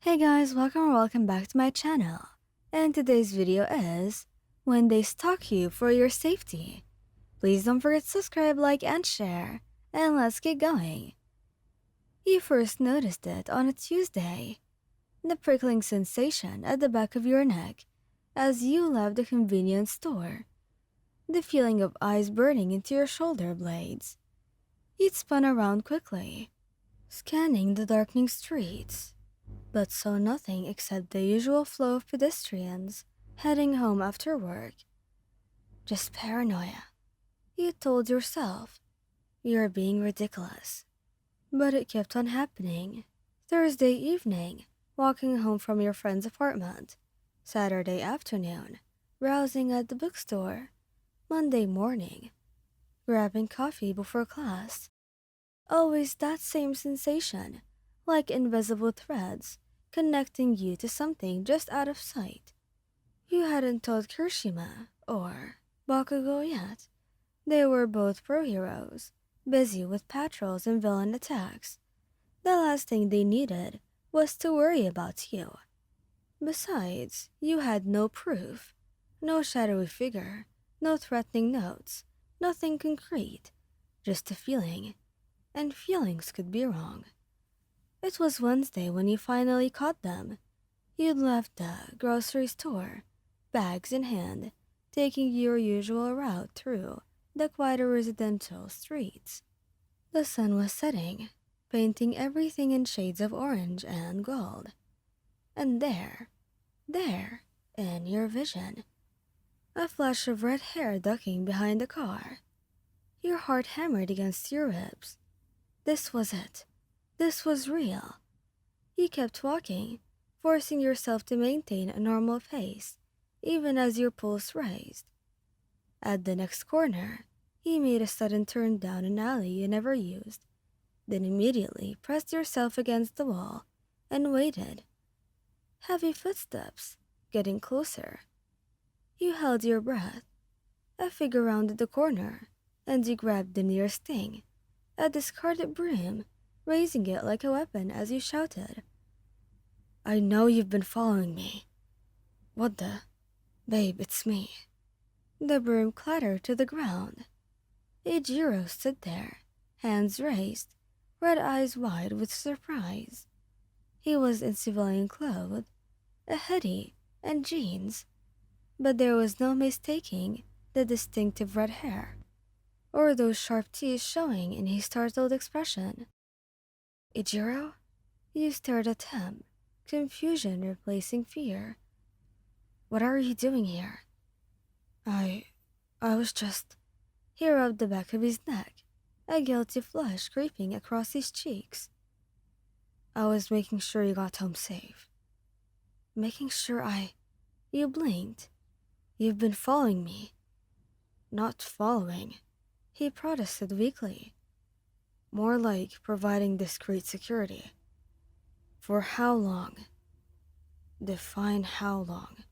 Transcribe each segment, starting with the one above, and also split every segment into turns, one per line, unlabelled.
Hey guys, welcome back to my channel. And today's video is when they stalk you for your safety. Please don't forget to subscribe, like, and share. And let's get going. You first noticed it on a Tuesday. The prickling sensation at the back of your neck as you left the convenience store. The feeling of ice burning into your shoulder blades. You'd spun around quickly, scanning the darkening streets, but saw nothing except the usual flow of pedestrians heading home after work. Just paranoia, you told yourself. You're being ridiculous. But it kept on happening. Thursday evening, walking home from your friend's apartment. Saturday afternoon, browsing at the bookstore. Monday morning, grabbing coffee before class. Always that same sensation, like invisible threads connecting you to something just out of sight. You hadn't told Kirishima or Bakugo yet. They were both pro-heroes, busy with patrols and villain attacks. The last thing they needed was to worry about you. Besides, you had no proof, no shadowy figure, no threatening notes, nothing concrete, just a feeling, and feelings could be wrong. It was Wednesday when you finally caught them. You'd left the grocery store, bags in hand, taking your usual route through the quieter residential streets. The sun was setting, painting everything in shades of orange and gold. And there, in your vision, a flash of red hair ducking behind the car. Your heart hammered against your ribs. This was it. This was real. You kept walking, forcing yourself to maintain a normal pace, even as your pulse raised. At the next corner, you made a sudden turn down an alley you never used, then immediately pressed yourself against the wall and waited. Heavy footsteps, getting closer. You held your breath. A figure rounded the corner, and you grabbed the nearest thing, a discarded broom, raising it like a weapon as you shouted, "I know you've been following me." "What the? Babe, it's me." The broom clattered to the ground. Ejiro stood there, hands raised, red eyes wide with surprise. He was in civilian clothes, a hoodie, and jeans, but there was no mistaking the distinctive red hair, or those sharp teeth showing in his startled expression. "Ejiro?" You stared at him, confusion replacing fear. "What are you doing here?" I was just..." He rubbed the back of his neck, a guilty flush creeping across his cheeks. "I was making sure you got home safe." "Making sure You blinked. "You've been following me." "Not following," he protested weakly. "More like providing discreet security." "For how long?" "Define how long."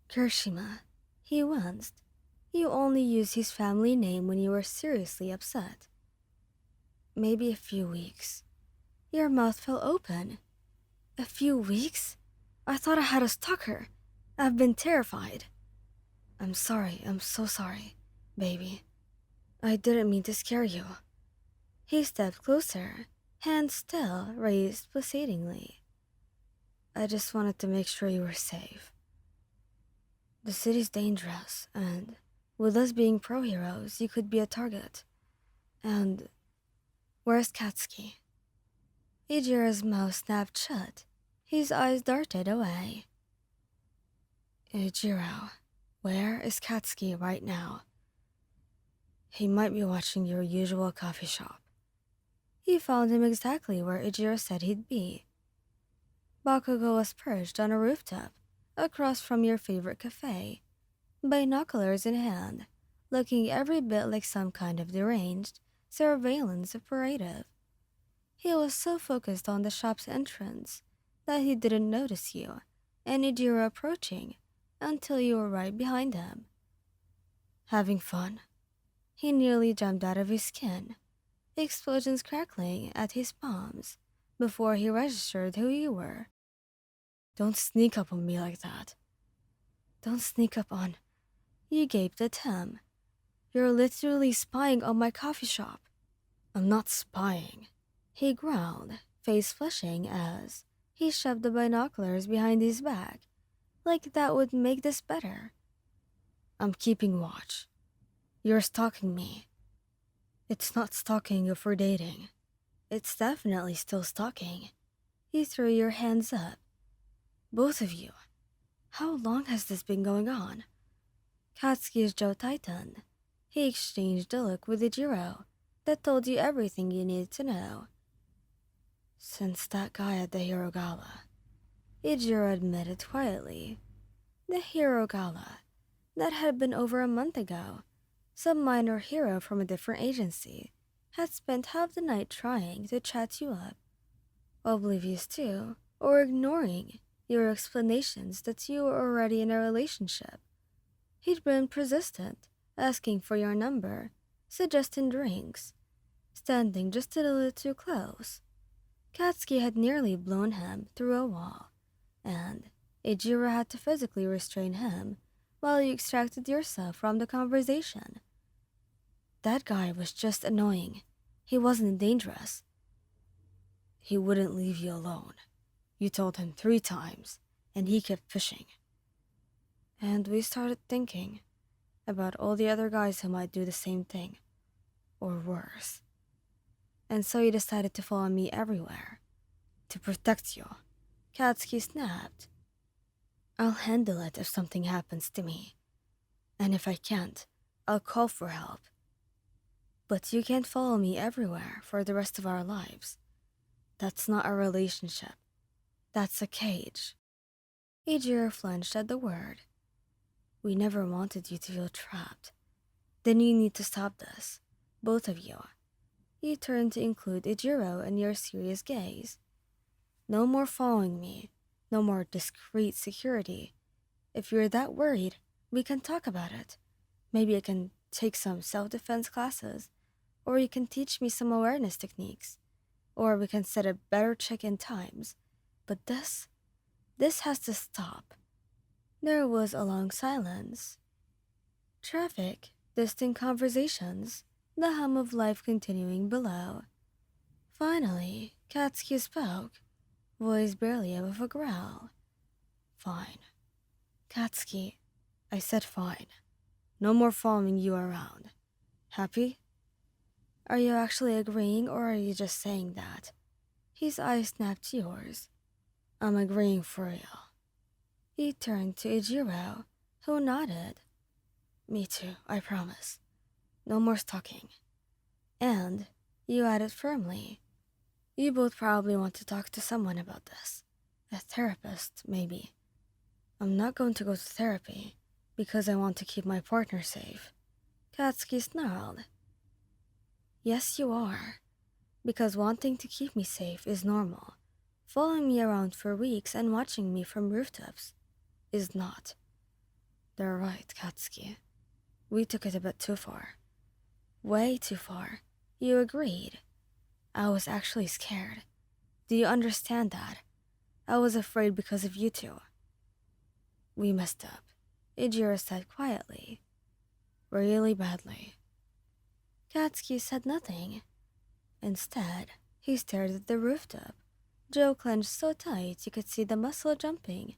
"Kirishima." He winced. "You only used his family name when you were seriously upset." "Maybe a few weeks." Your mouth fell open. "A few weeks? I thought I had a stalker. I've been terrified." I'm so sorry, baby. I didn't mean to scare you." He stepped closer, hands still raised pleadingly. "I just wanted to make sure you were safe. The city's dangerous, and with us being pro-heroes, you could be a target. And where's Katsuki?" Ijiro's mouth snapped shut. His eyes darted away. "Ijiro, where is Katsuki right now?" "He might be watching your usual coffee shop." You found him exactly where Ijiro said he'd be. Bakugo was perched on a rooftop, across from your favorite cafe, binoculars in hand, looking every bit like some kind of deranged surveillance operative. He was so focused on the shop's entrance that he didn't notice you and Ijiro approaching until you were right behind him. "Having fun?" He nearly jumped out of his skin, explosions crackling at his palms before he registered who you were. Don't sneak up on me like that. Don't sneak up on... You gaped at him. You're literally spying on my coffee shop. I'm not spying, he growled, face flushing as he shoved the binoculars behind his back, like that would make this better. I'm keeping watch. You're stalking me. It's not stalking if we're dating. It's definitely still stalking. You threw your hands up. Both of you. How long has this been going on? Katsuki's jaw tightened. He exchanged a look with Ijiro that told you everything you needed to know. Since that guy at the Hero Gala, Ijiro admitted quietly. The Hero Gala. That had been over a month ago. Some minor hero from a different agency had spent half the night trying to chat you up, oblivious to, or ignoring your explanations that you were already in a relationship. He'd been persistent, asking for your number, suggesting drinks, standing just a little too close. Katsuki had nearly blown him through a wall, and Ijiro had to physically restrain him while you extracted yourself from the conversation. That guy was just annoying. He wasn't dangerous. He wouldn't leave you alone. You told him 3 times, and he kept pushing. And we started thinking about all the other guys who might do the same thing, or worse. And so you decided to follow me everywhere, to protect you. Katsuki snapped. I'll handle it if something happens to me. And if I can't, I'll call for help. But you can't follow me everywhere for the rest of our lives. That's not a relationship. That's a cage. Ijiro flinched at the word. We never wanted you to feel trapped. Then you need to stop this. Both of you. You turned to include Ijiro in your serious gaze. No more following me. No more discreet security. If you're that worried, we can talk about it. Maybe I can take some self-defense classes, or you can teach me some awareness techniques, or we can set up better check-in times. But this has to stop. There was a long silence. Traffic, distant conversations, the hum of life continuing below. Finally, Katsuki spoke, voice barely above a growl. Fine. Katsuki, I said fine. No more following you around. Happy? Are you actually agreeing, or are you just saying that? His eyes snapped to yours. I'm agreeing for real. He turned to Ijiro, who nodded. Me too, I promise. No more stalking. And, you added firmly, you both probably want to talk to someone about this. A therapist, maybe. I'm not going to go to therapy, because I want to keep my partner safe. Katsuki snarled. Yes, you are. Because wanting to keep me safe is normal. Following me around for weeks and watching me from rooftops is not. They're right, Katsuki. We took it a bit too far. Way too far. You agreed. I was actually scared. Do you understand that? I was afraid because of you two. We messed up, Ijiro said quietly. Really badly. Katsuki said nothing. Instead, he stared at the rooftop, jaw clenched so tight you could see the muscle jumping.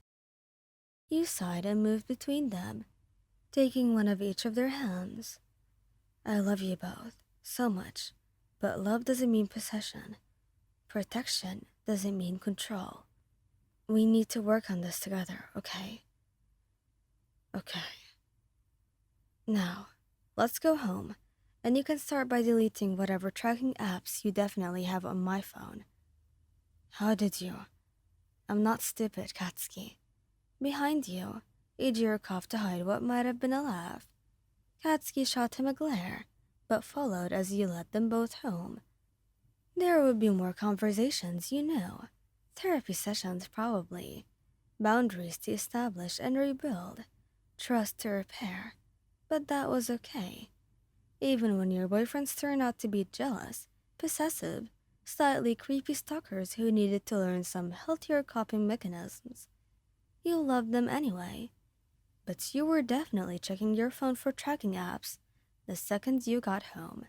You sighed and moved between them, taking one of each of their hands. I love you both, so much, but love doesn't mean possession. Protection doesn't mean control. We need to work on this together, okay? Okay. Now, let's go home, and you can start by deleting whatever tracking apps you definitely have on my phone. How did you? I'm not stupid, Katsuki. Behind you, Ijiro coughed to hide what might have been a laugh. Katsuki shot him a glare, but followed as you led them both home. There would be more conversations, you know. Therapy sessions, probably. Boundaries to establish and rebuild. Trust to repair. But that was okay. Even when your boyfriends turned out to be jealous, possessive, slightly creepy stalkers who needed to learn some healthier coping mechanisms. you loved them anyway. But you were definitely checking your phone for tracking apps the second you got home.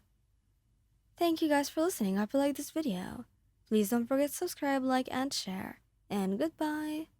Thank you guys for listening. I hope you liked this video. Please don't forget to subscribe, like, and share. And goodbye!